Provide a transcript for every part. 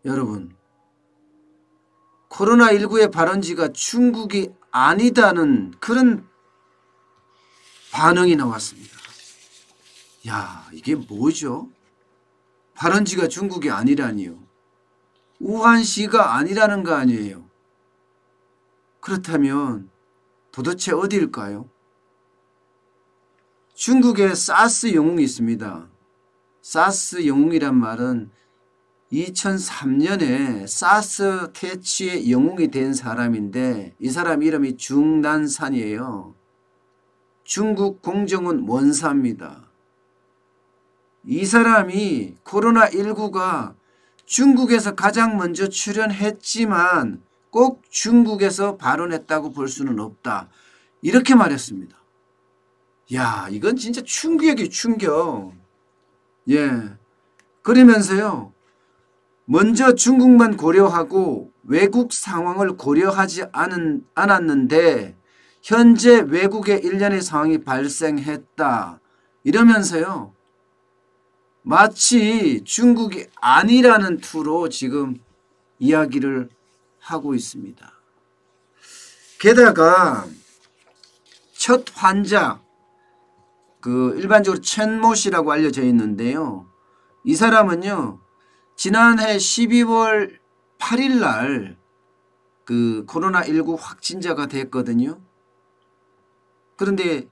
여러분, 코로나19의 발원지가 중국이 아니다는 그런 반응이 나왔습니다. 야, 이게 뭐죠? 발원지가 중국이 아니라니요. 우한시가 아니라는 거 아니에요. 그렇다면 도대체 어디일까요? 중국에 사스 영웅이 있습니다. 사스 영웅이란 말은 2003년에 사스 퇴치의 영웅이 된 사람인데 이 사람 이름이 중난산이에요. 중국 공정원 원사입니다. 이 사람이 코로나19가 중국에서 가장 먼저 출현했지만 꼭 중국에서 발원했다고 볼 수는 없다. 이렇게 말했습니다. 야, 이건 진짜 충격이 충격. 예. 그러면서요. 먼저 중국만 고려하고 외국 상황을 고려하지 않았는데 현재 외국의 일련의 상황이 발생했다. 이러면서요. 마치 중국이 아니라는 투로 지금 이야기를 하고 있습니다. 게다가 첫 환자, 일반적으로 첸모 씨라고 알려져 있는데요. 이 사람은요. 지난해 12월 8일 날 코로나19 확진자가 됐거든요. 그런데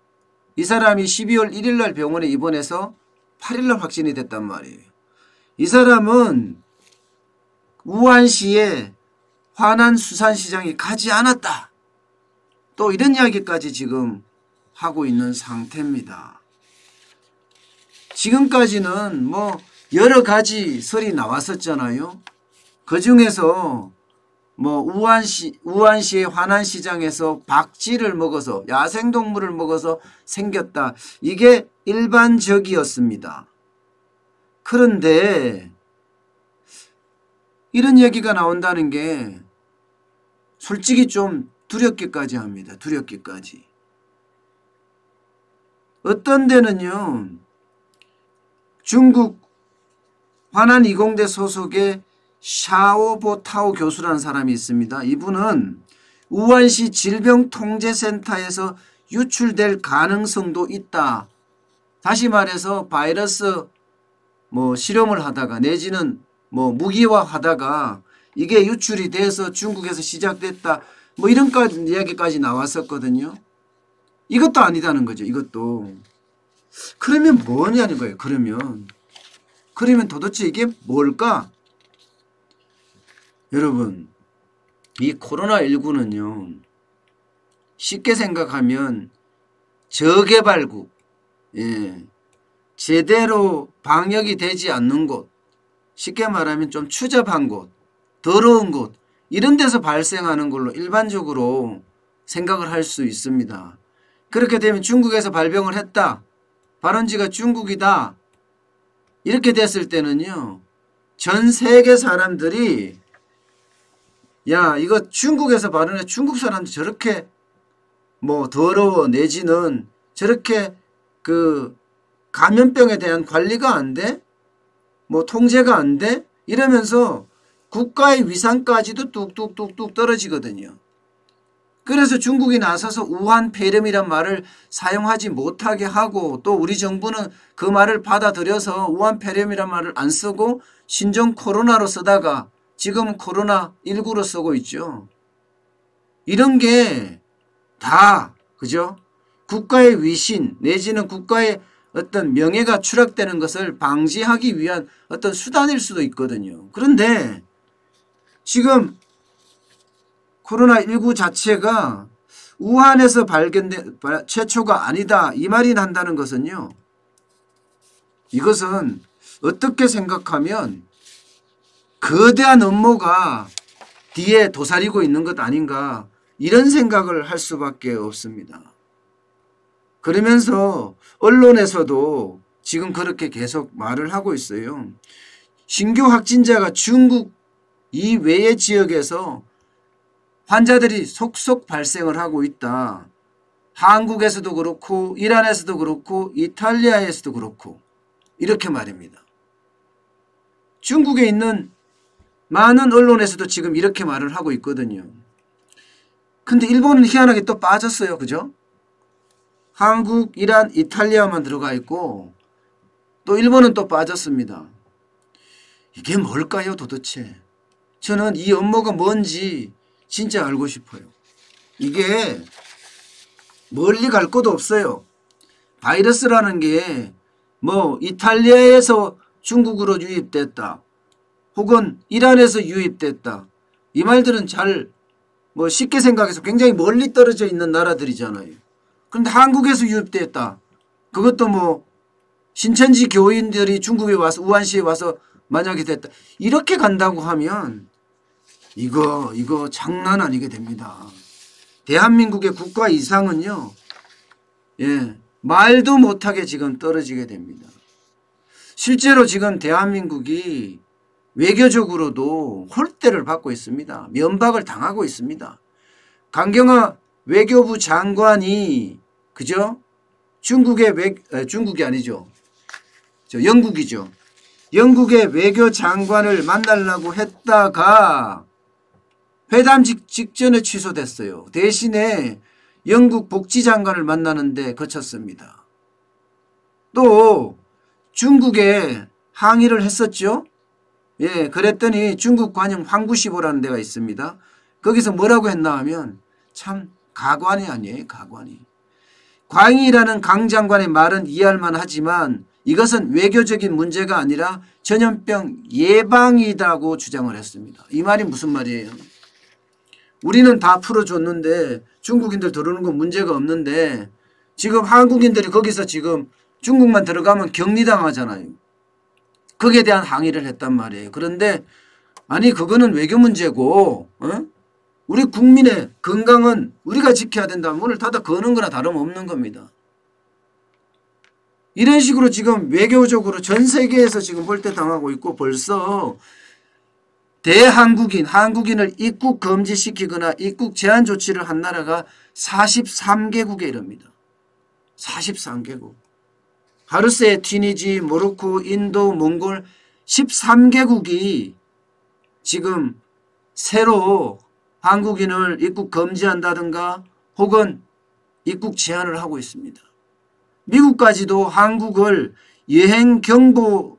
이 사람이 12월 1일 날 병원에 입원해서 8일 날 확진이 됐단 말이에요. 이 사람은 우한시에 화난수산시장에 가지 않았다. 또 이런 이야기까지 지금 하고 있는 상태입니다. 지금까지는 뭐 여러 가지 설이 나왔었잖아요. 그 중에서 뭐 우한시의 화난시장에서 박쥐를 먹어서 야생동물을 먹어서 생겼다. 이게 일반적이었습니다. 그런데 이런 얘기가 나온다는 게 솔직히 좀 두렵기까지 합니다. 두렵기까지. 어떤 데는요. 중국 화난 이공대 소속의 샤오보타오 교수라는 사람이 있습니다. 이분은 우한시 질병통제센터에서 유출될 가능성도 있다. 다시 말해서 바이러스 실험을 하다가 내지는 무기화하다가 이게 유출이 돼서 중국에서 시작됐다. 이런 이야기까지 나왔었거든요. 이것도 아니다는 거죠. 이것도. 그러면 뭐냐는 거예요. 그러면 도대체 이게 뭘까? 여러분, 이 코로나19는요. 쉽게 생각하면 저개발국, 제대로 방역이 되지 않는 곳, 쉽게 말하면 좀 추잡한 곳, 더러운 곳, 이런 데서 발생하는 걸로 일반적으로 생각을 할 수 있습니다. 그렇게 되면 중국에서 발병을 했다. 발원지가 중국이다. 이렇게 됐을 때는요. 전 세계 사람들이 야, 이거 중국에서 발원해 중국 사람들 저렇게 더러워 내지는 저렇게 감염병에 대한 관리가 안 돼? 통제가 안 돼? 이러면서 국가의 위상까지도 뚝뚝뚝뚝 떨어지거든요. 그래서 중국이 나서서 우한 폐렴이란 말을 사용하지 못하게 하고 또 우리 정부는 그 말을 받아들여서 우한 폐렴이란 말을 안 쓰고 신종 코로나로 쓰다가 지금은 코로나19로 쓰고 있죠. 이런 게 다 그죠? 국가의 위신 내지는 국가의 어떤 명예가 추락되는 것을 방지하기 위한 어떤 수단일 수도 있거든요. 그런데 지금 코로나19 자체가 우한에서 발견된 최초가 아니다. 이 말이 난다는 것은요. 이것은 어떻게 생각하면 거대한 음모가 뒤에 도사리고 있는 것 아닌가 이런 생각을 할 수밖에 없습니다. 그러면서 언론에서도 지금 그렇게 계속 말을 하고 있어요. 신규 확진자가 중국 이외의 지역에서 환자들이 속속 발생을 하고 있다. 한국에서도 그렇고 이란에서도 그렇고 이탈리아에서도 그렇고 이렇게 말입니다. 중국에 있는 많은 언론에서도 지금 이렇게 말을 하고 있거든요. 근데 일본은 희한하게 또 빠졌어요. 그죠? 한국, 이란, 이탈리아만 들어가 있고 또 일본은 또 빠졌습니다. 이게 뭘까요 도대체? 저는 이 음모가 뭔지 진짜 알고 싶어요. 이게 멀리 갈 것도 없어요. 바이러스라는 게 뭐 이탈리아에서 중국으로 유입됐다. 혹은 이란에서 유입됐다. 이 말들은 잘 뭐 쉽게 생각해서 굉장히 멀리 떨어져 있는 나라들이잖아요. 그런데 한국에서 유입됐다. 그것도 뭐 신천지 교인들이 중국에 와서 우한시에 와서 만약에 됐다. 이렇게 간다고 하면 이거 장난 아니게 됩니다. 대한민국의 국가 이상은요. 말도 못하게 지금 떨어지게 됩니다. 실제로 지금 대한민국이 외교적으로도 홀대를 받고 있습니다. 면박을 당하고 있습니다. 강경화 외교부 장관이 그죠? 중국이 아니죠. 영국이죠. 영국의 외교장관을 만나려고 했다가 회담 직전에 취소됐어요. 대신에 영국 복지장관을 만나는데 거쳤습니다. 또 중국에 항의를 했었죠. 그랬더니 중국 관영 황구시보라는 데가 있습니다. 거기서 뭐라고 했나 하면 참 가관이 아니에요. 가관이. 광이라는 강 장관의 말은 이해할 만하지만 이것은 외교적인 문제가 아니라 전염병 예방이라고 주장을 했습니다. 이 말이 무슨 말이에요? 우리는 다 풀어줬는데 중국인들 들어오는 건 문제가 없는데 지금 한국인들이 거기서 지금 중국만 들어가면 격리당하잖아요. 거기에 대한 항의를 했단 말이에요. 그런데 아니 그거는 외교 문제고 우리 국민의 건강은 우리가 지켜야 된다면 문을 닫아 거는 거나 다름없는 겁니다. 이런 식으로 지금 외교적으로 전 세계에서 지금 홀대당하고 있고 벌써 한국인을 입국 금지시키거나 입국 제한 조치를 한 나라가 43개국에 이릅니다. 43개국. 하르세, 튀니지, 모로코, 인도, 몽골 13개국이 지금 새로 한국인을 입국 금지한다든가 혹은 입국 제한을 하고 있습니다. 미국까지도 한국을 여행 경보를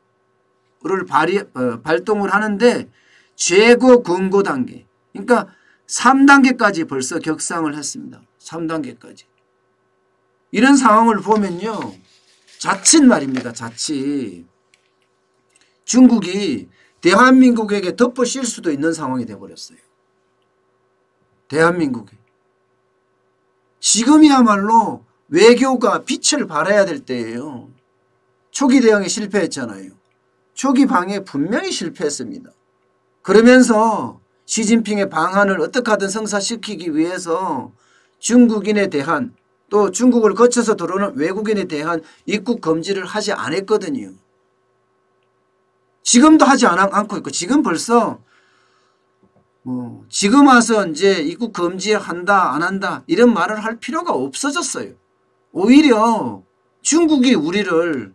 발동을 하는데 최고 권고 단계 그러니까 3단계까지 벌써 격상을 했습니다. 3단계까지. 이런 상황을 보면요. 자칫 말입니다. 자칫. 중국이 대한민국에게 덮어씌울 수도 있는 상황이 되어버렸어요. 대한민국에. 지금이야말로 외교가 빛을 발해야 될 때예요. 초기 대응에 실패했잖아요. 초기 방해 분명히 실패했습니다. 그러면서 시진핑의 방안을 어떻게 하든 성사시키기 위해서 중국인에 대한 또 중국을 거쳐서 들어오는 외국인에 대한 입국 금지를 하지 않았거든요. 지금도 하지 않고 있고 지금 벌써 지금 와서 이제 입국 금지한다 안 한다 이런 말을 할 필요가 없어졌어요. 오히려 중국이 우리를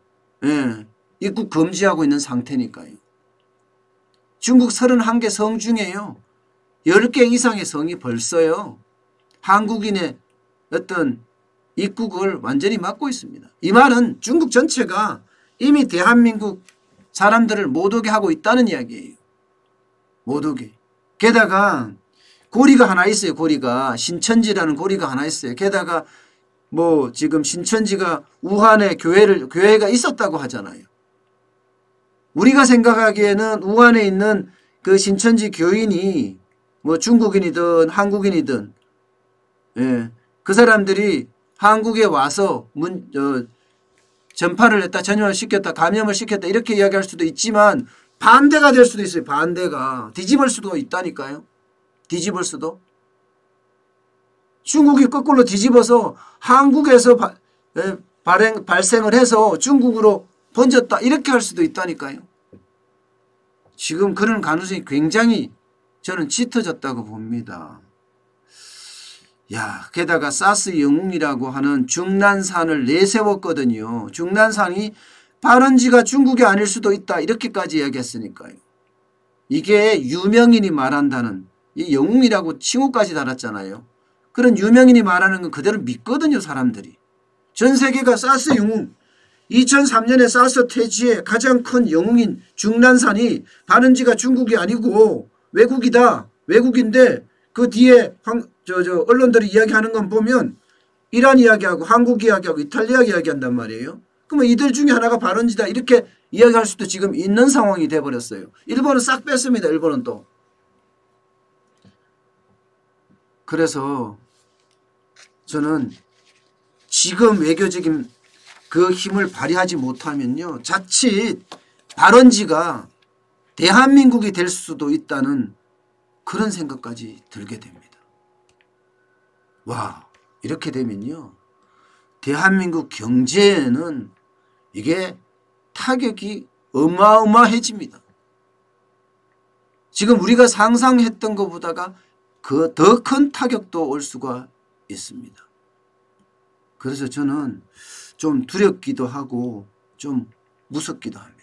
입국 금지하고 있는 상태니까요. 중국 31개 성 중에요. 10개 이상의 성이 벌써요. 한국인의 어떤 입국을 완전히 막고 있습니다. 이 말은 중국 전체가 이미 대한민국 사람들을 못 오게 하고 있다는 이야기예요. 못 오게. 게다가 고리가 하나 있어요. 고리가. 신천지라는 고리가 하나 있어요. 게다가 뭐 지금 신천지가 우한에 교회가 있었다고 하잖아요. 우리가 생각하기에는 우한에 있는 그 신천지 교인이 뭐 중국인이든 한국인이든 그 사람들이 한국에 와서 전파를 했다, 전염을 시켰다, 감염을 시켰다 이렇게 이야기할 수도 있지만 반대가 될 수도 있어요. 반대가. 뒤집을 수도 있다니까요. 뒤집을 수도. 중국이 거꾸로 뒤집어서 한국에서 발생을 해서 중국으로 번졌다 이렇게 할 수도 있다니까요. 지금 그런 가능성이 굉장히 저는 짙어졌다고 봅니다. 게다가 사스 영웅이라고 하는 중난산을 내세웠거든요. 중난산이 발원지가 중국이 아닐 수도 있다 이렇게까지 이야기했으니까요. 이게 유명인이 말한다는 이 영웅이라고 칭호까지 달았잖아요. 그런 유명인이 말하는 건 그대로 믿거든요. 사람들이. 전 세계가 사스 영웅 2003년에 사스 퇴지의 가장 큰 영웅인 중난산이 발원지가 중국이 아니고 외국이다. 외국인데 그 뒤에 언론들이 이야기하는 건 보면 이란 이야기하고 한국 이야기하고 이탈리아 이야기한단 말이에요. 그러면 이들 중에 하나가 발원지다 이렇게 이야기할 수도 지금 있는 상황이 돼버렸어요. 일본은 싹 뺐습니다. 일본은 또. 그래서 저는 지금 외교적인 그 힘을 발휘하지 못하면요. 자칫 발원지가 대한민국이 될 수도 있다는 그런 생각까지 들게 됩니다. 와, 이렇게 되면요. 대한민국 경제에는 이게 타격이 어마어마해집니다. 지금 우리가 상상했던 것보다가 그 더 큰 타격도 올 수가 있습니다. 그래서 저는 좀 두렵기도 하고 좀 무섭기도 합니다.